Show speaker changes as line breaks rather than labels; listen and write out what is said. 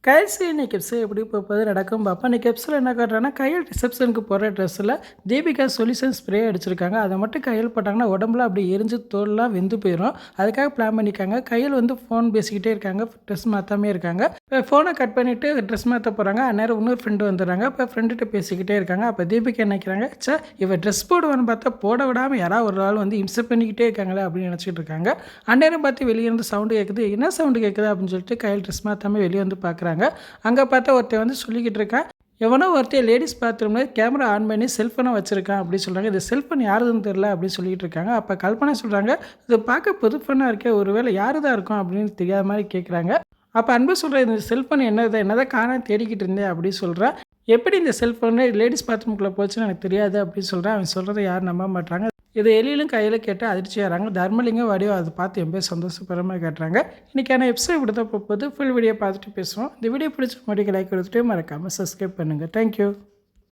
Giles இன்னைக்கு episode எப்படி போகுது நடக்கும் பார்ப்போம். இன்னைக்கு எபிசோட் என்ன காட்டுறாங்கன்னா, கையல் ரிசப்ஷனுக்கு போகிற ட்ரெஸ்ஸில் தீபிகா சொல்யூஷன் ஸ்ப்ரே அடிச்சிருக்காங்க. அதை மட்டும் கையில் போட்டாங்கன்னா உடம்புல அப்படி எரிஞ்சு தோல்லாம் வெந்து போயிடும். அதுக்காக பிளான் பண்ணிக்காங்க. கையில் வந்து ஃபோன் பேசிக்கிட்டே இருக்காங்க, ட்ரெஸ் மாற்றாமே இருக்காங்க. இப்போ ஃபோனை கட் பண்ணிவிட்டு ட்ரெஸ் மாற்ற போகிறாங்க. அந்நேரம் இன்னொரு ஃப்ரெண்டு வந்துடுறாங்க. இப்போ ஃப்ரெண்டுகிட்ட பேசிக்கிட்டே இருக்காங்க. அப்போ தீபிகா நினைக்கிறாங்க, இவ ட்ரெஸ் போடுவான்னு பார்த்தா போட விடாமல் யாராவது ஒரு ஆள் வந்து இம்சை பண்ணிக்கிட்டே இருக்காங்களே அப்படின்னு நினச்சிட்டு இருக்காங்க. அந்நேரம் பார்த்து வெளியே இருந்து சவுண்டு கேட்குது. என்ன சவுண்டு கேட்குது அப்படின்னு சொல்லிட்டு கையில் ட்ரெஸ் மாற்றாமல் வெளியே வந்து பார்க்குறாங்க. அங்கே பார்த்தா ஒருத்தர் வந்து சொல்லிக்கிட்டு இருக்கான், எவனோ ஒருத்தர் லேடிஸ் பாத்ரூமில் கேமரா ஆன் பண்ணி செல்ஃபோனை வச்சுருக்கான் அப்படின்னு சொல்கிறாங்க. இது செல்ஃபோன் யாருதுன்னு தெரில அப்படின்னு சொல்லிட்டு இருக்காங்க. அப்போ கல்பனா சொல்கிறாங்க, இது பார்க்க புது ஃபோனாக இருக்கே, ஒரு வேளை யாரு தான் இருக்கும் அப்படின்னு தெரியாத மாதிரி கேட்குறாங்க. அப்போ அன்பு சொல்கிற, இந்த செல்ஃபோன் என்னதான் காணாமல் தேடிக்கிட்டு இருந்தேன் அப்படின்னு சொல்கிறேன். எப்படி இந்த செல்ஃபோனு லேடிஸ் பாத்ரூம்குள்ளே போச்சுன்னு எனக்கு தெரியாது அப்படின்னு சொல்கிறேன். அவன் சொல்கிறத யாரும் நம்ப மாட்டாங்க. இது எலியிலும் கையில் கேட்டு அதிர்ச்சியாகிறாங்க. தர்மலிங்கம் வடிவம் அதை பார்த்து என் பேர் சந்தோஷப்படுற கேட்டுறாங்க. இன்றைக்கான எபிசோட் இப்படி தான் போகுது. ஃபுல் வீடியோ பார்த்துட்டு பேசுவோம். இந்த வீடியோ பிடிச்ச முடிக்க லைக் கொடுத்துட்டு மறக்காமல் சப்ஸ்கிரைப் பண்ணுங்கள். தேங்க்யூ.